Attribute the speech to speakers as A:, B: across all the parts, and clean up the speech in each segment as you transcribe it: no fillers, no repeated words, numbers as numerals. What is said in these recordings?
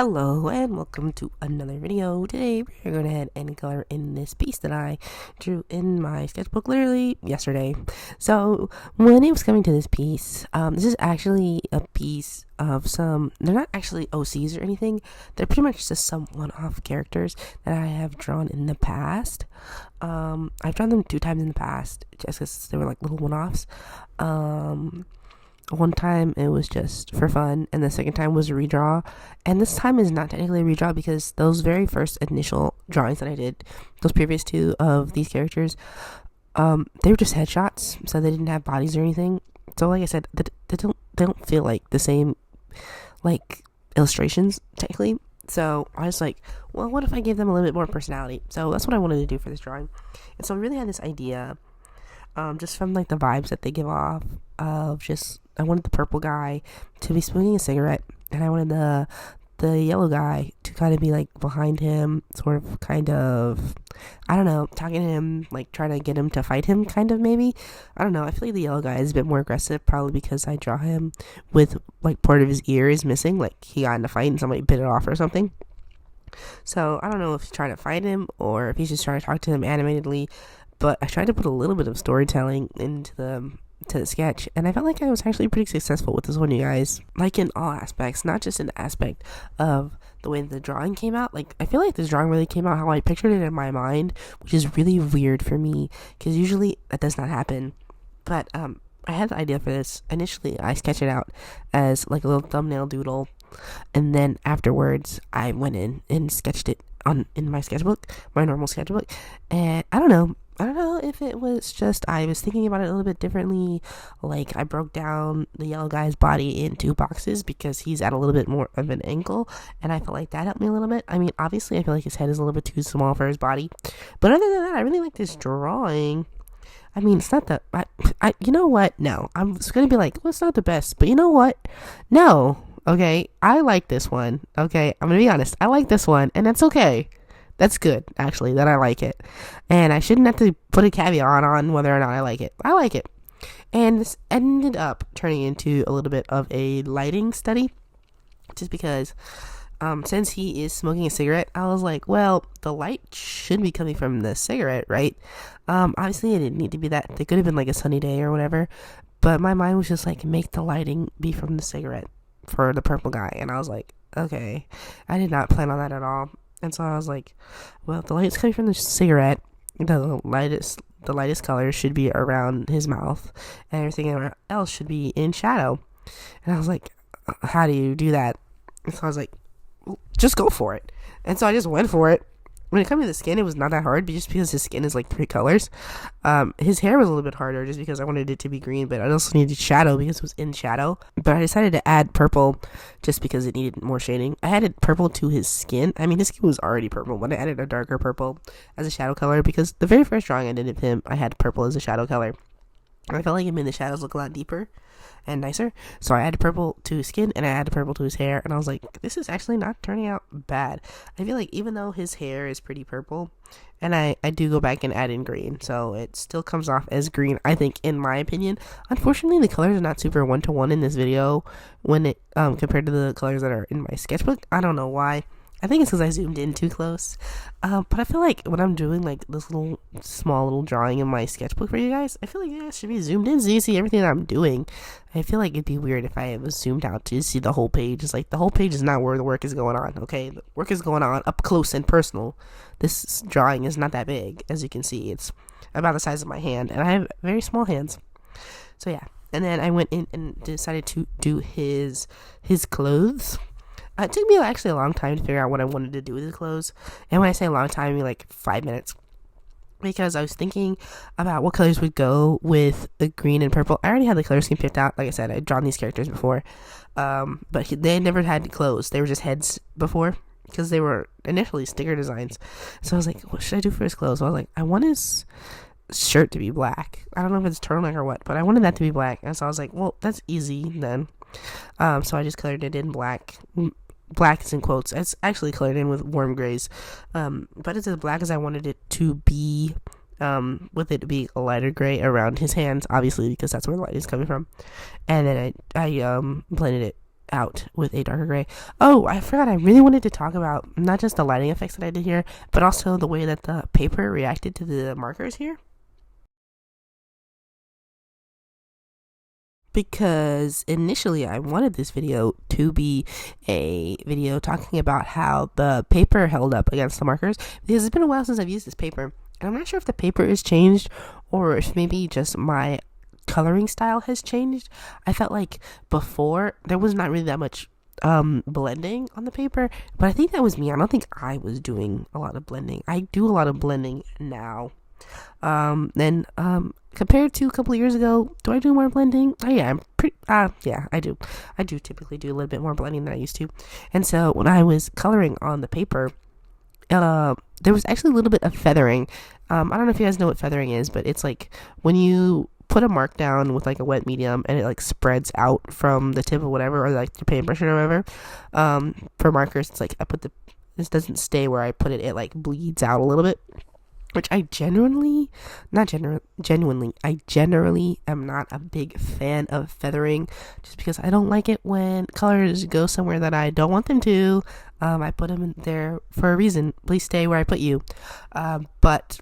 A: Hello and welcome to another video. Today we're going to head and color in this piece that I drew in my sketchbook literally yesterday. So when it was coming to this piece, this is actually a piece of they're not actually OCs or anything. They're pretty much just some one-off characters that I have drawn in the past. I've drawn them 2 times in the past just because they were like little one-offs. One time it was just for fun, and the second time was a redraw. And this time is not technically a redraw because those very first initial drawings that I did, those previous 2 of these characters, they were just headshots, so they didn't have bodies or anything. So like I said, they don't feel like the same like illustrations technically. So I was like, well, what if I gave them a little bit more personality? So that's what I wanted to do for this drawing. And so I really had this idea, just from like the vibes that they give off of just, I wanted the purple guy to be smoking a cigarette, and I wanted the yellow guy to kind of be like behind him, sort of kind of, I don't know, talking to him, like trying to get him to fight him, kind of, maybe. I don't know, I feel like the yellow guy is a bit more aggressive, probably because I draw him with like part of his ear is missing, like he got in a fight and somebody bit it off or something. So I don't know if he's trying to fight him or if he's just trying to talk to him animatedly, but I tried to put a little bit of storytelling into the sketch, and I felt like I was actually pretty successful with this one, you guys. Like in all aspects, not just in the aspect of the way the drawing came out. Like I feel like this drawing really came out how I pictured it in my mind, which is really weird for me because usually that does not happen. But I had the idea for this. Initially I sketched it out as like a little thumbnail doodle, and then afterwards I went in and sketched it in my sketchbook, my normal sketchbook. And I don't know if it was just I was thinking about it a little bit differently. Like I broke down the yellow guy's body into boxes because he's at a little bit more of an angle, and I felt like that helped me a little bit. I mean, obviously I feel like his head is a little bit too small for his body, but other than that, I really like this drawing. I mean, it's not the you know what? No, I'm just gonna be like, well, it's not the best, but you know what? No, okay, I like this one. Okay, I'm gonna be honest, I like this one, and that's okay. That's good, actually, that I like it. And I shouldn't have to put a caveat on whether or not I like it. I like it. And this ended up turning into a little bit of a lighting study. Just because, since he is smoking a cigarette, I was like, well, the light should be coming from the cigarette, right? Obviously, it didn't need to be that. It could have been like a sunny day or whatever. But my mind was just like, make the lighting be from the cigarette for the purple guy. And I was like, okay. I did not plan on that at all. And so I was like, well, the light's coming from the cigarette. The lightest color should be around his mouth, and everything else should be in shadow. And I was like, how do you do that? And so I was like, well, just go for it. And so I just went for it. When it comes to the skin, it was not that hard, but just because his skin is like 3 colors. His hair was a little bit harder just because I wanted it to be green, but I also needed shadow because it was in shadow. But I decided to add purple just because it needed more shading. I added purple to his skin. I mean, his skin was already purple, but I added a darker purple as a shadow color because the very first drawing I did of him, I had purple as a shadow color. I felt like it made the shadows look a lot deeper and nicer. So I added purple to his skin and I added purple to his hair, and I was like, this is actually not turning out bad. I feel like even though his hair is pretty purple, and I do go back and add in green, so it still comes off as green, I think, in my opinion. Unfortunately, the colors are not super 1-to-1 in this video when it compared to the colors that are in my sketchbook. I don't know why. I think it's because I zoomed in too close. But I feel like when I'm doing like this small little drawing in my sketchbook for you guys, I feel like you guys should be zoomed in so you see everything that I'm doing. I feel like it'd be weird if I was zoomed out to see the whole page. It's like the whole page is not where the work is going on, okay? The work is going on up close and personal. This drawing is not that big, as you can see. It's about the size of my hand, and I have very small hands. So yeah, and then I went in and decided to do his clothes. It took me actually a long time to figure out what I wanted to do with his clothes. And when I say a long time, I mean like 5 minutes. Because I was thinking about what colors would go with the green and purple. I already had the color scheme picked out. Like I said, I'd drawn these characters before. But they never had clothes. They were just heads before. Because they were initially sticker designs. So I was like, what should I do for his clothes? So I was like, I want his shirt to be black. I don't know if it's turtleneck or what, but I wanted that to be black. And so I was like, well, that's easy then. So I just colored it in black. Black is in quotes. It's actually colored in with warm grays, but it's as black as I wanted it to be, with it to be a lighter gray around his hands, obviously, because that's where the light is coming from. And then I blended it out with a darker gray. Oh, I forgot, I really wanted to talk about not just the lighting effects that I did here, but also the way that the paper reacted to the markers here. Because initially I wanted this video to be a video talking about how the paper held up against the markers, because it's been a while since I've used this paper, and I'm not sure if the paper is changed or if maybe just my coloring style has changed. I felt like before there was not really that much blending on the paper, but I think that was me. I don't think I was doing a lot of blending. I do a lot of blending now. Then compared to a couple of years ago, do I do more blending? Oh yeah, I'm pretty yeah, I do typically do a little bit more blending than I used to. And so when I was coloring on the paper, there was actually a little bit of feathering. I don't know if you guys know what feathering is, but it's like when you put a mark down with like a wet medium and it like spreads out from the tip of whatever, or like your paintbrush or whatever. For markers, it's like this doesn't stay where I put it, it like bleeds out a little bit, which I generally am not a big fan of feathering, just because I don't like it when colors go somewhere that I don't want them to. I put them in there for a reason. Please stay where I put you. But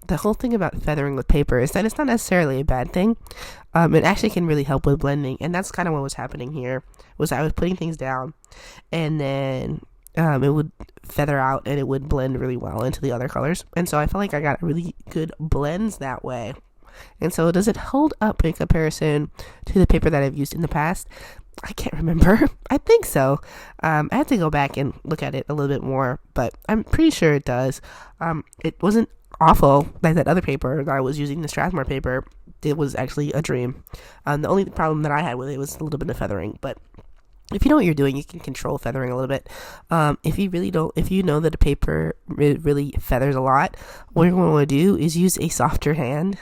A: the whole thing about feathering with paper is that it's not necessarily a bad thing. It actually can really help with blending, and that's kind of what was happening here. Was I was putting things down, and then it would feather out and it would blend really well into the other colors. And so I felt like I got really good blends that way. And so does it hold up in comparison to the paper that I've used in the past? I can't remember. I think so. I have to go back and look at it a little bit more, but I'm pretty sure it does. It wasn't awful like that other paper that I was using, the Strathmore paper. It was actually a dream. The only problem that I had with it was a little bit of feathering, but if you know what you're doing, you can control feathering a little bit. If you know that a paper really feathers a lot, what you're going to want to do is use a softer hand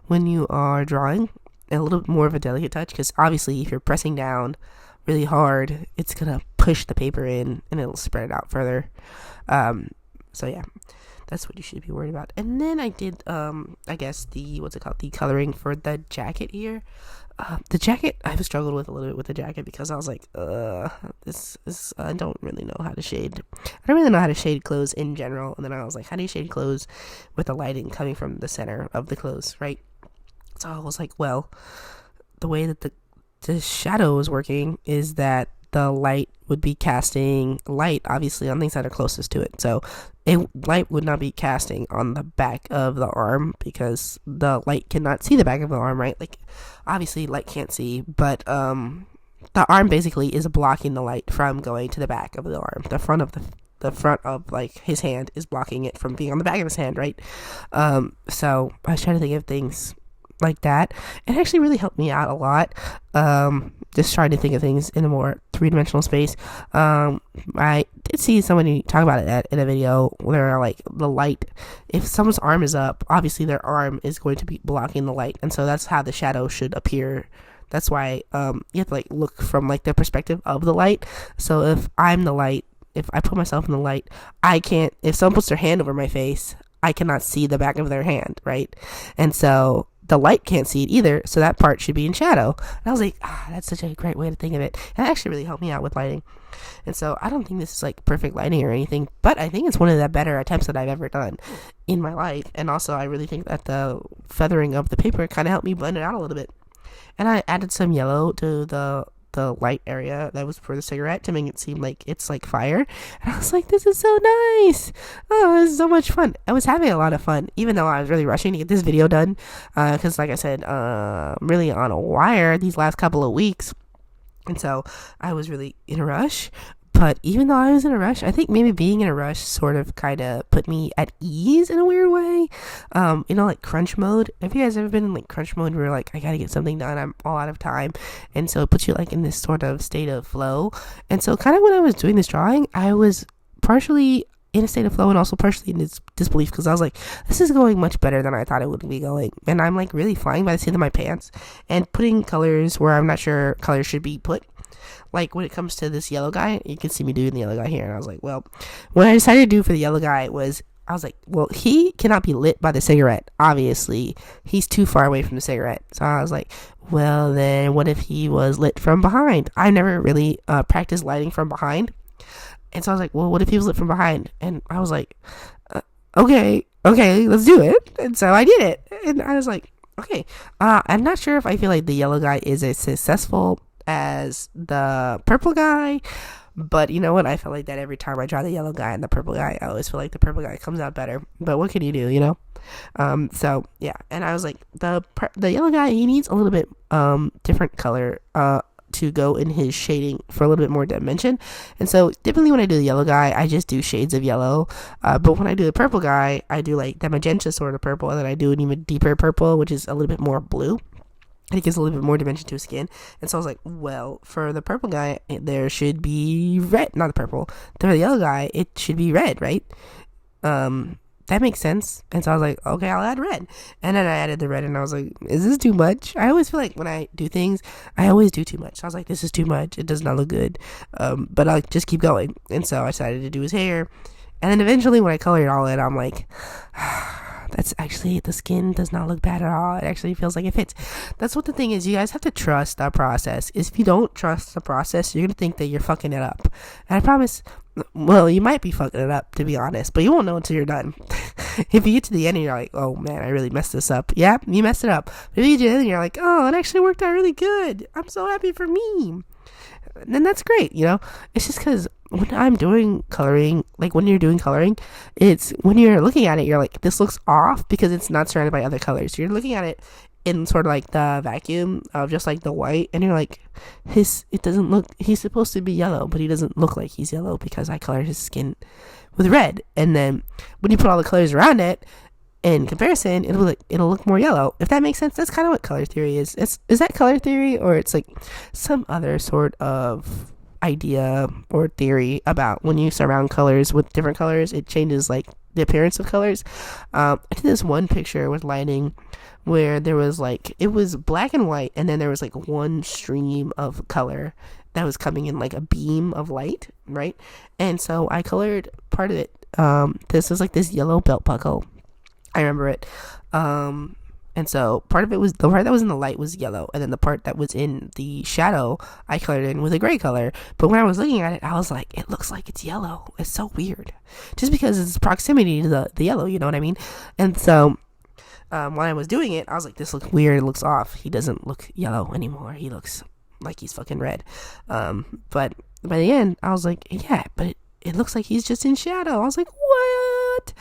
A: when you are drawing, a little bit more of a delicate touch, because obviously if you're pressing down really hard, it's going to push the paper in and it'll spread it out further. So yeah, that's what you should be worried about. And then I did, I guess the coloring for the jacket here. The jacket, I've struggled with a little bit with the jacket, because I was like, this I don't really know how to shade. I don't really know how to shade clothes in general. And then I was like, how do you shade clothes with the lighting coming from the center of the clothes, right? So I was like, well, the way that the shadow is working is that the light would be casting light, obviously, on things that are closest to it. So light would not be casting on the back of the arm, because the light cannot see the back of the arm, right? Like, obviously, light can't see, but the arm basically is blocking the light from going to the back of the arm. The front of like his hand is blocking it from being on the back of his hand, right? So I was trying to think of things like that. It actually really helped me out a lot. Just trying to think of things in a more three-dimensional space. I did see somebody talk about it in a video where, like, the light, if someone's arm is up, obviously their arm is going to be blocking the light, and so that's how the shadow should appear. That's why you have to like look from like the perspective of the light. So if I'm the light, if I put myself in the light, I can't, if someone puts their hand over my face, I cannot see the back of their hand, right? And so the light can't see it either, so that part should be in shadow. And I was like, that's such a great way to think of it. And it actually really helped me out with lighting. And so I don't think this is like perfect lighting or anything, but I think it's one of the better attempts that I've ever done in my life. And also I really think that the feathering of the paper kind of helped me blend it out a little bit. And I added some yellow to the light area that was for the cigarette to make it seem like it's like fire. And I was like, this is so nice. Oh, this is so much fun. I was having a lot of fun, even though I was really rushing to get this video done, because like I said, really on a wire these last couple of weeks, and so I was really in a rush. But even though I was in a rush, I think maybe being in a rush sort of kind of put me at ease in a weird way. Like crunch mode. Have you guys ever been in like crunch mode where like, I gotta get something done, I'm all out of time, and so it puts you like in this sort of state of flow. And so kind of when I was doing this drawing, I was partially in a state of flow and also partially in disbelief, because I was like, this is going much better than I thought it would be going, and I'm like really flying by the seat of my pants and putting colors where I'm not sure colors should be put. Like when it comes to this yellow guy, you can see me doing the yellow guy here, and I was like, well, what I decided to do for the yellow guy was I was like, well, he cannot be lit by the cigarette. Obviously, he's too far away from the cigarette. So I was like, well, then what if he was lit from behind? I never really practiced lighting from behind. And so I was like, well, what if he was lit from behind? And I was like, okay, let's do it. And so I did it. And I was like, okay, I'm not sure if I feel like the yellow guy is as successful as the purple guy. But you know what? I feel like that every time I draw the yellow guy and the purple guy, I always feel like the purple guy comes out better. But what can you do, you know? So yeah, and I was like, the yellow guy, he needs a little bit different color to go in his shading for a little bit more dimension. And so typically when I do the yellow guy, I just do shades of yellow. But when I do the purple guy, I do like the magenta sort of purple, and then I do an even deeper purple, which is a little bit more blue. And it gives a little bit more dimension to his skin. And so I was like, well, for the purple guy, there should be red. Not the purple. For the yellow guy, it should be red, right? That makes sense. And so I was like, okay, I'll add red. And then I added the red, and I was like, is this too much? I always feel like when I do things, I always do too much. So I was like, this is too much. It does not look good. But I'll just keep going. And so I decided to do his hair. And then eventually when I colored it all in, I'm like, that's actually, the skin does not look bad at all. It actually feels like it fits. That's what the thing is. You guys have to trust the process. If you don't trust the process, you're going to think that you're fucking it up. And I promise, well, you might be fucking it up, to be honest, but you won't know until you're done. If you get to the end and you're like, oh man, I really messed this up. Yeah, you messed it up. But if you get to the end and you're like, oh, it actually worked out really good. I'm so happy for me. Then that's great, you know? It's just because when I'm doing coloring, like when you're doing coloring, it's when you're looking at it, you're like, this looks off because it's not surrounded by other colors. You're looking at it in sort of like the vacuum of just like the white, and you're like, it doesn't look, he's supposed to be yellow, but he doesn't look like he's yellow because I colored his skin with red. And then when you put all the colors around it, in comparison, it'll look more yellow. If that makes sense, that's kind of what color theory is. Is that color theory, or it's like some other sort of idea or theory about when you surround colors with different colors, it changes like the appearance of colors. I did this one picture with lighting where there was like, it was black and white, and then there was like one stream of color that was coming in like a beam of light, right? And so I colored part of it. This was like this yellow belt buckle. I remember it. And so part of it was, the part that was in the light was yellow, and then the part that was in the shadow I colored in with a gray color. But when I was looking at it, I was like, it looks like it's yellow. It's so weird, just because it's proximity to the yellow, you know what I mean? And so when I was doing it, I was like, this looks weird, it looks off. He doesn't look yellow anymore, he looks like he's fucking red. But by the end, I was like, yeah, but it looks like he's just in shadow. I was like, what?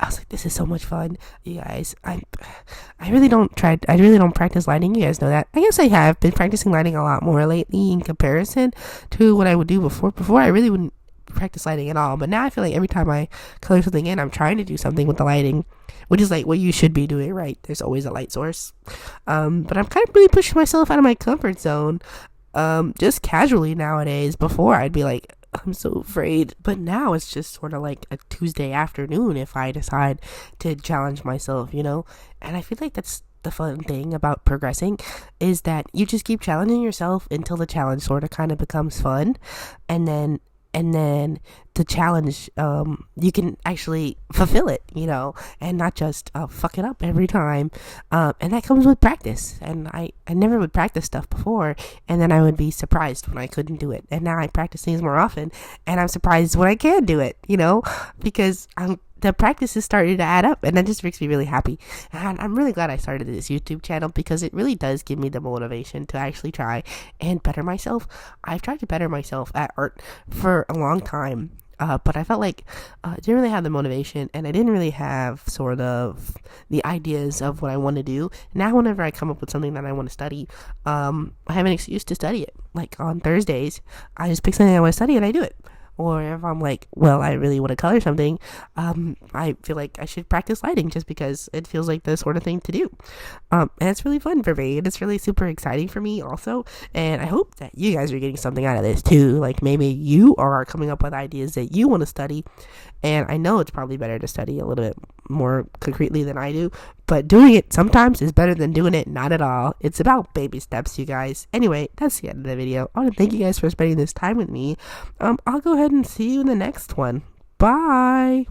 A: I was like, this is so much fun, you guys. I really don't practice lighting. You guys know that. I guess I have been practicing lighting a lot more lately in comparison to what I would do before. Before, I really wouldn't practice lighting at all, but now I feel like every time I color something in, I'm trying to do something with the lighting, which is like what you should be doing, right? There's always a light source. But I'm kind of really pushing myself out of my comfort zone, just casually nowadays. Before, I'd be like, I'm so afraid. But now it's just sort of like a Tuesday afternoon if I decide to challenge myself, you know? And I feel like that's the fun thing about progressing, is that you just keep challenging yourself until the challenge sort of kind of becomes fun. And then the challenge, you can actually fulfill it, you know, and not just fuck it up every time. And that comes with practice. And I never would practice stuff before, and then I would be surprised when I couldn't do it. And now I practice things more often, and I'm surprised when I can do it, you know, because the practice is starting to add up, and that just makes me really happy. And I'm really glad I started this YouTube channel, because it really does give me the motivation to actually try and better myself. I've tried to better myself at art for a long time, but I felt like I didn't really have the motivation, and I didn't really have sort of the ideas of what I want to do. Now whenever I come up with something that I want to study, I have an excuse to study it. Like on Thursdays, I just pick something I want to study and I do it. Or if I'm like, well, I really want to color something, I feel like I should practice lighting, just because it feels like the sort of thing to do. And it's really fun for me, and it's really super exciting for me also. And I hope that you guys are getting something out of this too. Like maybe you are coming up with ideas that you want to study. And I know it's probably better to study a little bit more concretely than I do, but doing it sometimes is better than doing it not at all. It's about baby steps, you guys. Anyway, that's the end of the video. I want to thank you guys for spending this time with me. I'll go ahead and see you in the next one. Bye.